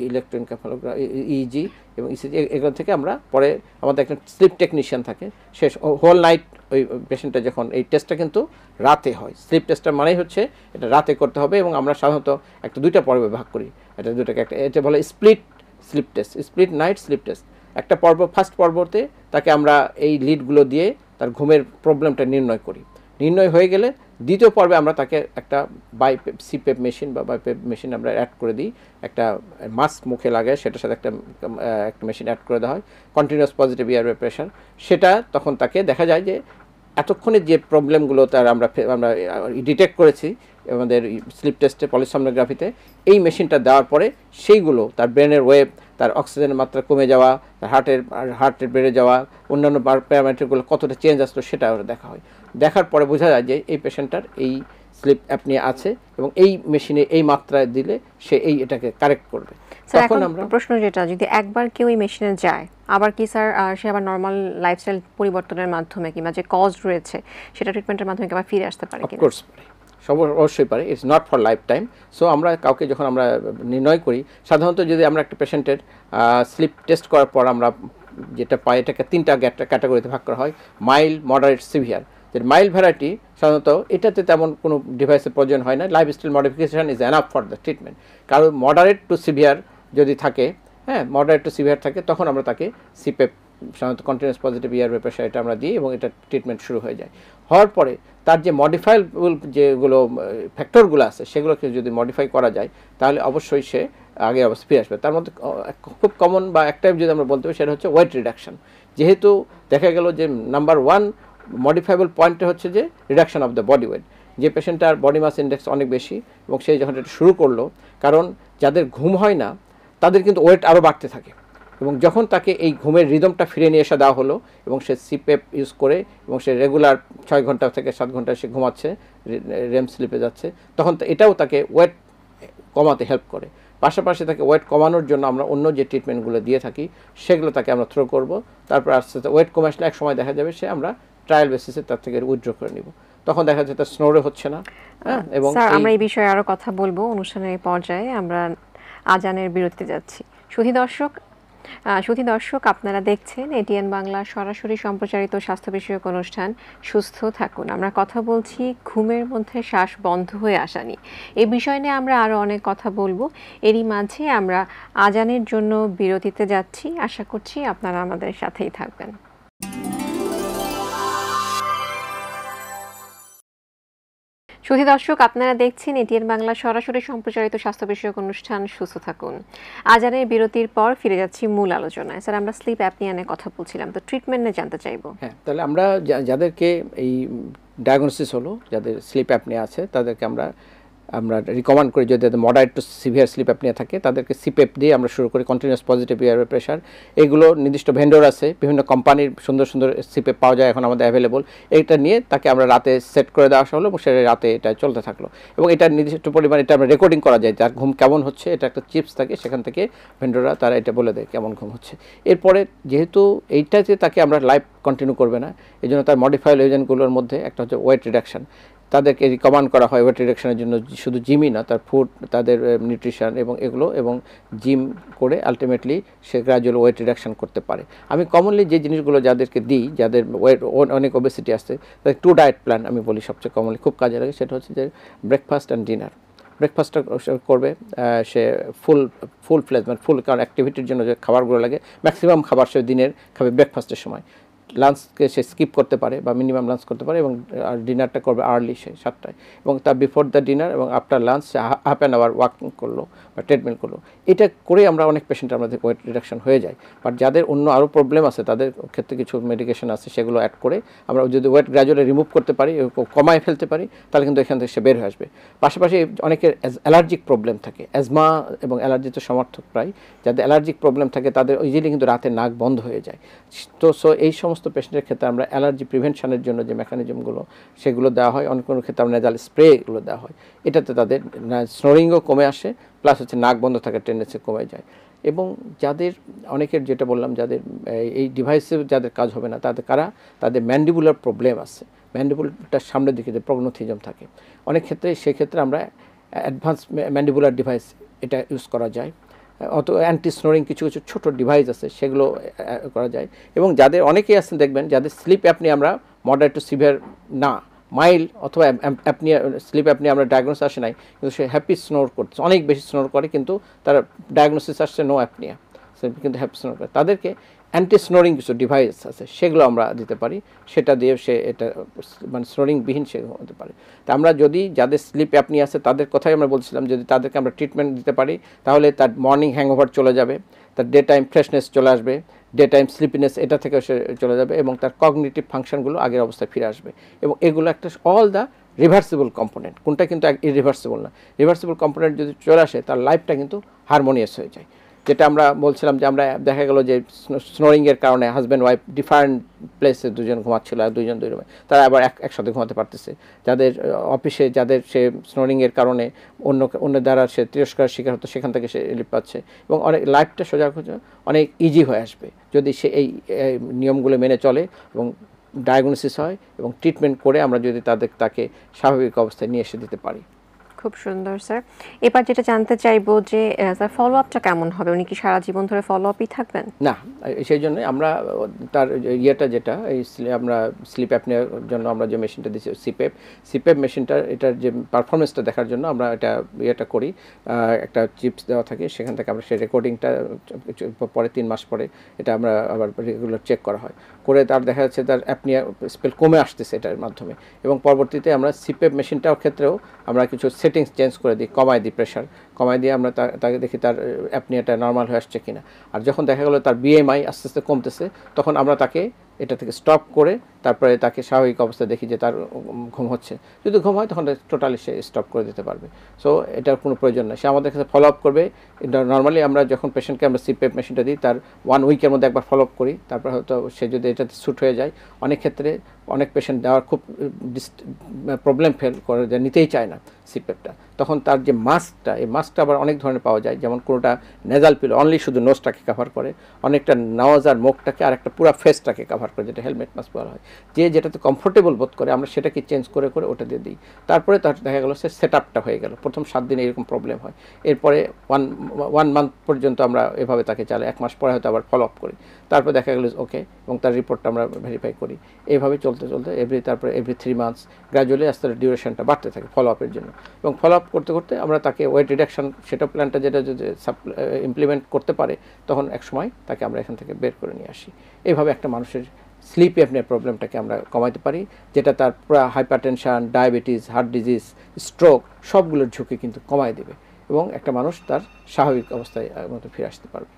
ইলেকট্রোএনকেফালোগ্রাফি, ইইজি এবং ইসিজি, এগুলো থেকে আমরা পরে আমাদের একটা স্লিপ টেকনিশিয়ান থাকে, সে হোল নাইট ওই পেশেন্টটা যখন এই টেস্টটা কিন্তু রাতে হয়, স্লিপ টেস্টটা মানেই হচ্ছে এটা রাতে করতে হবে এবং আমরা সাধারণত একটা দুইটা পর্বে ভাগ করি, এটা দুটাকে একটা, এটা বলে split sleep test, split night sleep test. একটা পর্ব, ফার্স্ট পর্বতে তাকে আমরা এই লিডগুলো দিয়ে তার ঘুমের প্রবলেমটা নির্ণয় করি, নির্ণয় হয়ে গেলে দ্বিতীয় পর্বে আমরা তাকে একটা সিপেপ মেশিন বা বাইপেপ মেশিন আমরা অ্যাড করে দিই, একটা মাস্ক মুখে লাগায়, সেটার সাথে একটা মেশিন অ্যাড করে দেওয়া হয়, কন্টিনিউয়াস পজিটিভ এয়ারওয়ে প্রেশার। সেটা তখন তাকে দেখা যায় যে এতক্ষণে যে প্রবলেমগুলো তার আমরা ডিটেক্ট করেছি আমাদের স্লিপ টেস্টে, পলিসোনোগ্রাফিতে, এই মেশিনটা দেওয়ার পরে সেইগুলো তার ব্রেনের ওয়েভ, তার অক্সিজেনের মাত্রা কমে যাওয়া, তার হার্টের বেড়ে যাওয়া, অন্যান্য প্যারামিটারগুলো কতটা চেঞ্জ আসলো সেটা দেখা হয়। দেখার পরে বোঝা যায় যে এই পেশেন্টটার এই স্লিপ অ্যাপনিয়া আছে এবং এই মেশিনে এই মাত্রায় দিলে সে এটাকে কারেক্ট করবে। স্যার এখন প্রশ্ন যেটা, যদি একবার কেউ এই মেশিনে যায়, আবার কি স্যার সে আবার নর্মাল লাইফস্টাইল পরিবর্তনের মাধ্যমে কিংবা যে কজ রয়েছে সেটা ট্রিটমেন্টের মাধ্যমে আবার ফিরে আসতে পারে কিনা? অফকোর্স পারে, অবশ্যই পারে, it's not for life time. So আমরা কাউকে যখন আমরা নির্ণয় করি, সাধারণত যদি আমরা একটা পেশেন্টের স্লিপ টেস্ট করার পর আমরা যেটা পাই, এটাকে তিনটা ক্যাটাগরিতে ভাগ করা হয়, মাইল্ড, মডারেট, সিভিয়ার। যে মাইল্ড ভ্যারাইটি সাধারণত এটাতে তেমন কোনো ডিভাইসের প্রয়োজন হয় না, lifestyle modification is enough for the treatment. কারণ মডারেট টু সিভিয়ার যদি থাকে, হ্যাঁ মডারেট টু সিভিয়ার থাকে, তখন আমরা তাকে সিপেপ, সাধারণত কন্টিনিউয়াস পজিটিভ এয়ারওয়ে প্রেশার, এটা আমরা দিই এবং এটা ট্রিটমেন্ট শুরু হয়ে যায়। হওয়ার পরে তার যে মডিফাইবল যেগুলো ফ্যাক্টরগুলো আছে সেগুলোকে যদি মডিফাই করা যায় তাহলে অবশ্যই সে আগে অবস্থা ফিরে আসবে। তার মধ্যে খুব কমন বা একটা যদি আমরা বলতে পারি সেটা হচ্ছে ওয়েট রিডাকশন। যেহেতু দেখা গেল যে নাম্বার ওয়ান মডিফাইবল পয়েন্টটা হচ্ছে যে reduction of the body weight, যে পেশেন্টটার বডি মাস ইন্ডেক্স অনেক বেশি এবং সে যখন এটা শুরু করলো, কারণ যাদের ঘুম হয় না তাদের কিন্তু ওয়েট আরও বাড়তে থাকে, এবং যখন তাকে এই ঘুমের রিদমটা ফিরে নিয়ে এসে দেওয়া হলো এবং সে সিপেপ ইউজ করে এবং সে রেগুলার 6 ঘন্টা থেকে 7 ঘন্টা সে ঘুমাচ্ছে, রেম স্লিপে যাচ্ছে, তখন এটাও তাকে ওয়েট কমাতে হেল্প করে। পাশাপাশি তাকে ওয়েট কমানোর জন্য আমরা অন্য যে ট্রিটমেন্টগুলো দিয়ে থাকি সেগুলো তাকে আমরা থ্রো করব। তারপর আস্তে আস্তে ওয়েট কমে আসলে এক সময় দেখা যাবে সে আমরা ট্রায়াল বেসিসে তার থেকে উইথড্র করে নিব, তখন দেখা যাচ্ছে তার স্নোরে হচ্ছে না। এবং স্যার আমরা এই বিষয়ে আরো কথা বলবো অনুষ্ঠানের পর্যায়ে। আমরা আজানের বিরতিতে যাচ্ছি। সুধী দর্শক, আপনারা দেখছেন এটিএন বাংলা সরাসরি সম্প্রচারিত স্বাস্থ্য বিষয়ক অনুষ্ঠান সুস্থ থাকুন। আমরা কথা বলছি ঘুমের মধ্যে শ্বাস বন্ধ হয়ে আসা নিয়ে। এই বিষয় নিয়ে আমরা আরও অনেক কথা বলবো। এরই মাঝে আমরা আজানের জন্য বিরতিতে যাচ্ছি। আশা করছি আপনারা আমাদের সাথেই থাকবেন। সুধী দর্শক, আপনারা দেখছেন এটিএন বাংলা সরাসরি সম্প্রচারিত স্বাস্থ্য বিষয়ক অনুষ্ঠান সুস্থ থাকুন। আজানের বিরতির পর ফিরে যাচ্ছি মূল আলোচনায়। স্যার আমরা স্লিপ অ্যাপনিয়া নিয়ে কথা বলছিলাম, তো ট্রিটমেন্ট নিয়ে জানতে চাইবো। হ্যাঁ, তাহলে আমরা যাদেরকে এই ডায়াগনোসিস হলো, যাদের স্লিপ অ্যাপনিয়া আছে, তাদেরকে আমরা রিকমেন্ড করি, যদি তাদের moderate to severe sleep apnoea থাকে তাদেরকে সিপেপ দিয়ে আমরা শুরু করি, কন্টিনিউয়াস পজিটিভ এয়ারওয়ে প্রেশার। এগুলো নির্দিষ্ট ভেন্ডর আছে, বিভিন্ন কোম্পানির সুন্দর সুন্দর সিপেপ পাওয়া যায় এখন আমাদের অ্যাভেলেবল। এটা নিয়ে তাকে আমরা রাতে সেট করে দেওয়া হলো এবং সেটা রাতে এটা চলতে থাকলো, এবং এটা নির্দিষ্ট পরিমাণ এটা আমরা রেকর্ডিং করা যায়, যার ঘুম কেমন হচ্ছে, এটা একটা চিপস থাকে, সেখান থেকে ভেন্ডররা তারা এটা বলে দেয় কেমন ঘুম হচ্ছে। এরপরে যেহেতু এইটাতে তাকে আমরা লাইফ কন্টিনিউ করবে না, এই জন্য তার মডিফাইড এজেন্টগুলোর মধ্যে একটা হচ্ছে ওয়েট রিডাকশন। তাদেরকে রিকমেন্ড করা হয় ওয়েট রিডাকশনের জন্য শুধু জিমই না, তার ফুড, তাদের নিউট্রিশন এবং এগুলো, এবং জিম করে আলটিমেটলি সে গ্র্যাজুয়াল ওয়েট রিডাকশন করতে পারে। আমি কমনলি যে জিনিসগুলো যাদেরকে দিই, যাদের ওয়েট অনেক ওবেসিটি আসছে, তাদের 2 ডায়েট প্ল্যান আমি বলি সবচেয়ে কমনলি খুব কাজে লাগে। সেটা হচ্ছে যে ব্রেকফাস্ট অ্যান্ড ডিনার। ব্রেকফাস্টটা করবে সে ফুল ফ্লেজ, মানে ফুল, কারণ অ্যাক্টিভিটির জন্য যে খাবারগুলো লাগে ম্যাক্সিমাম খাবার সে দিনের খাবে ব্রেকফাস্টের সময়। লাঞ্চকে সে স্কিপ করতে পারে বা মিনিমাম লাঞ্চ করতে পারে, এবং ডিনারটা করবে আর্লি সে 7টায়, এবং তার বিফোর দ্য ডিনার এবং আফটার লাঞ্চ সে হাফ অ্যান আওয়ার ওয়াকিং করলো বা ট্রেডমিল করলো। এটা করে আমরা অনেক পেশেন্ট আমাদের ওয়েট রিডাকশন হয়ে যায়। বাট যাদের অন্য আরও প্রবলেম আছে তাদের ক্ষেত্রে কিছু মেডিকেশন আছে, সেগুলো অ্যাড করে আমরা যদি ওয়েট গ্র্যাজুয়ালি রিমুভ করতে পারি, কমায় ফেলতে পারি, তাহলে কিন্তু এখান থেকে সে বের হয়ে আসবে। পাশাপাশি অনেকের অ্যালার্জিক প্রবলেম থাকে, অ্যাজমা এবং অ্যালার্জিতে সমর্থক প্রায়, যাদের অ্যালার্জিক প্রবলেম থাকে তাদের ইজিলি কিন্তু রাতে নাক বন্ধ হয়ে যায়। তো এই সমস্ত পেশেন্টের ক্ষেত্রে আমরা অ্যালার্জি প্রিভেনশনের জন্য যে মেকানিজমগুলো সেগুলো দেওয়া হয়, অনেক কোনো ক্ষেত্রে আমরা নেজাল স্প্রেগুলো দেওয়া হয়। এটাতে তাদের স্নোরিংও কমে আসে, প্লাস হচ্ছে নাক বন্ধ থাকার টেন্ডেন্সি কমে যায়। এবং যাদের অনেকের যেটা বললাম, যাদের এই ডিভাইসে যাদের কাজ হবে না, তাদের ম্যান্ডিবুলার প্রবলেম আছে, ম্যান্ডিবুলটার সামনের দিকে যে প্রগনোথিজম থাকে, অনেক ক্ষেত্রে সেক্ষেত্রে আমরা অ্যাডভান্স ম্যান্ডিবুলার ডিভাইস এটা ইউজ করা যায়। অত অ্যান্টি স্নোরিং কিছু কিছু ছোট ডিভাইস আছে, সেগুলো করা যায়। এবং যাদের অনেকেই আছেন দেখবেন যাদের স্লিপ অ্যাপনি আমরা মডারেট টু সিভিয়ার না, মাইল্ড অথবা অ্যাপনিয়া, স্লিপ অ্যাপনিয়া আমরা ডায়াগনোসিস আসে নাই, কিন্তু সে হ্যাপি স্নোর করছে, অনেক বেশি স্নোর করে, কিন্তু তার ডায়াগনোসিস আসছে নো অ্যাপনিয়া, কিন্তু হ্যাপি স্নোর করে, তাদেরকে অ্যান্টি স্নোরিং কিছু ডিভাইস আছে, সেগুলো আমরা দিতে পারি। সেটা দিয়ে সে এটা মানে স্নোরিংবিহীন সে হতে পারে। তা আমরা যদি যাদের স্লিপ অ্যাপনি আছে তাদের কথাই আমরা বলছিলাম, যদি তাদেরকে আমরা ট্রিটমেন্ট দিতে পারি তাহলে তার মর্নিং হ্যাংওভার চলে যাবে, তার ডে টাইম ফ্রেশনেস চলে আসবে, ডে টাইম স্লিপিনেস এটা থেকে সে চলে যাবে, এবং তার কগনিটিভ ফাংশনগুলো আগের অবস্থায় ফিরে আসবে। এবং এগুলো একটা অল দ্য রিভার্সিবল কম্পোনেন্ট, কোনটা কিন্তু ইরিভার্সিবল না। রিভার্সিবল কম্পোনেন্ট যদি চলে আসে তার লাইফটা কিন্তু হারমোনিয়াস হয়ে যায়। যেটা আমরা বলছিলাম যে আমরা দেখা গেল যে স্নোরিংয়ের কারণে হাজব্যান্ড ওয়াইফ ডিফারেন্ট প্লেসে দুজন ঘুমাচ্ছিল, আর দুজন দুই রুমে, তারা আবার একসাথে ঘুমাতে পারতেছে। যাদের অফিসে যাদের সে স্নোরিংয়ের কারণে অন্য দ্বারা সে তিরস্কার শিকার হতো, সেখান থেকে সে রিলিফ পাচ্ছে, এবং অনেক লাইফটা সোজা অনেক ইজি হয়ে আসবে যদি সে এই নিয়মগুলো মেনে চলে এবং ডায়াগনোসিস হয় এবং ট্রিটমেন্ট করে আমরা যদি তাকে স্বাভাবিক অবস্থায় নিয়ে এসে দিতে পারি। খুব সুন্দর স্যার। এবার যেটা জানতে চাইবো যে স্যার ফলো আপটা কেমন হবে, উনি কি সারা জীবন ধরে ফলো আপই থাকবেন? না, সেই জন্য আমরা তার ইয়েটা যেটা আমরা স্লিপ অ্যাপনিয়ার জন্য আমরা যে মেশিনটা দিচ্ছি সিপেপ মেশিনটা, এটার যে পারফরমেন্সটা দেখার জন্য আমরা ইয়েটা করি, একটা চিপস দেওয়া থাকে, সেখান থেকে আমরা সেই রেকর্ডিংটা পরে 3 মাস পরে এটা আমরা আবার রেগুলার চেক করা হয়, করে তার দেখা যাচ্ছে তার অ্যাপনিয়া স্পেল কমে আসতেছে এটার মাধ্যমে। এবং পরবর্তীতে আমরা সিপেপ মেশিনটার ক্ষেত্রেও আমরা কিছু সেটিংস চেঞ্জ করে দিই, কমায় দিই, প্রেশার কমায় দিয়ে আমরা তাকে দেখি তার অ্যাপনিয়াটা নর্মাল হয়ে আসছে কিনা। আর যখন দেখা গেলো তার বিএমআই আস্তে আস্তে কমতেছে, তখন আমরা তাকে এটা থেকে স্টপ করে তারপরে তাকে স্বাভাবিক অবস্থায় দেখি যে তার ঘুম হচ্ছে। যদি ঘুম হয় তখন টোটালি সে স্টপ করে দিতে পারবে। সো এটার কোনো প্রয়োজন নেই, সে আমাদের কাছে ফলো আপ করবে। নর্মালি আমরা যখন পেশেন্টকে আমরা সিপেপ মেশিনটা দিই তার 1 উইকের মধ্যে একবার ফলো আপ করি, তারপর হয়তো সে যদি এটাতে শ্যুট হয়ে যায়, অনেক ক্ষেত্রে অনেক পেশেন্ট দেওয়ার খুব প্রবলেম ফেল করে, যে নিতেই চায় না সিপেপটা, তখন তার যে মাস্কটা, এই মাস্কটা আবার অনেক ধরনের পাওয়া যায়, যেমন কোনোটা নেজাল পিলো অনলি শুধু নোজটাকে কাভার করে, অনেকটা নজ আর মুখটাকে, আর একটা পুরো ফেসটাকে কাভার করে, যেটা হেলমেট মাস্ক বলা হয়। যে যেটাতে কমফোর্টেবল বোধ করে আমরা সেটাকে চেঞ্জ করে করে ওটা দিয়ে দিই। তারপরে তার দেখা গেলো সে সেট আপটা হয়ে গেল। প্রথম 7 দিনে এরকম প্রবলেম হয়, এরপরে 1 মান্থ পর্যন্ত আমরা এভাবে তাকে চালাই, 1 মাস পরে হয়তো আবার ফলো আপ করি, তারপর দেখা গেলো ওকে, এবং তার রিপোর্টটা আমরা ভেরিফাই করি। এইভাবে চলতে চলতে তারপরে এভরি 3 মান্থস গ্র্যাজুয়ালি আস্তে আস্তে ডিউরেশনটা বাড়তে থাকে ফলো আপের জন্য। এবং ফলো আপ করতে করতে আমরা তাকে ওয়েট রিডাকশন সেটা প্ল্যানটা যেটা যদি ইমপ্লিমেন্ট করতে পারে, তখন এক সময় তাকে আমরা এখান থেকে বের করে নিয়ে আসি। এইভাবে একটা মানুষের স্লিপ অ্যাপনিয়ার প্রবলেমটাকে আমরা কমাতে পারি, যেটা তার পুরো hypertension, diabetes, heart disease, stroke সবগুলোর ঝুঁকি কিন্তু কমায় দেবে, এবং একটা মানুষ তার স্বাভাবিক অবস্থায় মতো ফিরে আসতে পারবে।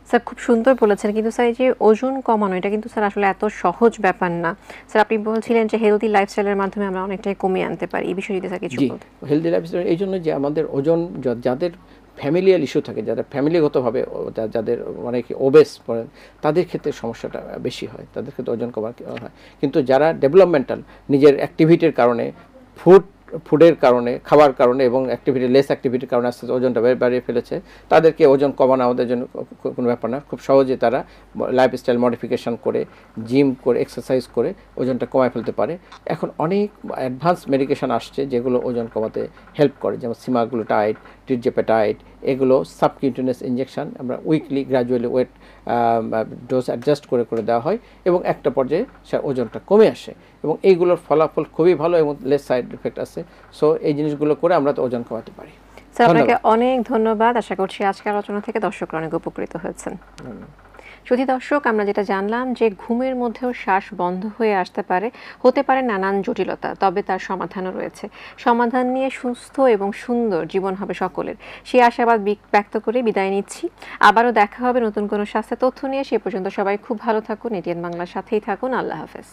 স্যার খুব সুন্দর বলেছেন, কিন্তু স্যার এই যে ওজন কমানো, এটা কিন্তু স্যার আসলে এত সহজ ব্যাপার না। স্যার আপনি বলছিলেন যে হেলদি লাইফস্টাইলের মাধ্যমে আমরা অনেকটাই কমিয়ে আনতে পারি, এই বিষয়ে যদি স্যার কিছু বলতেন। হেলদি লাইফস্টাইল এই জন্য যে আমাদের ওজন, যাদের ফ্যামিলিয়াল ইস্যু থাকে, যাদের ফ্যামিলিগতভাবে যাদের অনেকে ওবেস পড়েন, তাদের ক্ষেত্রে সমস্যাটা বেশি হয়, তাদের ক্ষেত্রে ওজন কমার হয়। কিন্তু যারা ডেভেলপমেন্টাল, নিজের অ্যাক্টিভিটির কারণে, ফুডের কারণে, খাবার কারণে এবং লেস অ্যাক্টিভিটির কারণে আস্তে আস্তে ওজনটা বাড়িয়ে ফেলেছে, তাদেরকে ওজন কমানো আমাদের জন্য কোনো ব্যাপার না। খুব সহজে তারা লাইফস্টাইল মডিফিকেশান করে, জিম করে, এক্সারসাইজ করে ওজনটা কমায় ফেলতে পারে। এখন অনেক অ্যাডভান্স মেডিকেশান আসছে যেগুলো ওজন কমাতে হেল্প করে, যেমন সিমাগ্লুটাইড, টিরজেপেটাইড, এগুলো সাবকিউটেনিয়াস ইঞ্জেকশন আমরা weekly gradually weight dose adjust করে করে দেওয়া হয়, এবং একটা পর্যায়ে সে ওজনটা কমে আসে, এবং এইগুলোর ফলাফল খুবই ভালো এবং লেস সাইড এফেক্ট আছে। সো এই জিনিসগুলো করে আমরা তো ওজন কমাতে পারি। স্যার আপনাকে অনেক ধন্যবাদ। আশা করছি আজকের আলোচনা থেকে দর্শকরা অনেক উপকৃত হয়েছেন। শুধু দর্শক, আমরা যেটা জানলাম যে ঘুমের মধ্যেও শ্বাস বন্ধ হয়ে হতে পারে নানান জটিলতা, তবে তার সমাধানও রয়েছে। সমাধান নিয়ে সুস্থ এবং সুন্দর জীবন হবে সকলের, সেই আশাবাদ ব্যক্ত করে বিদায় নিচ্ছি। আবারও দেখা হবে নতুন কোনো স্বাস্থ্য তথ্য নিয়ে। সে পর্যন্ত সবাই খুব ভালো থাকুন, এটিএন বাংলার সাথেই থাকুন। আল্লাহ হাফেজ।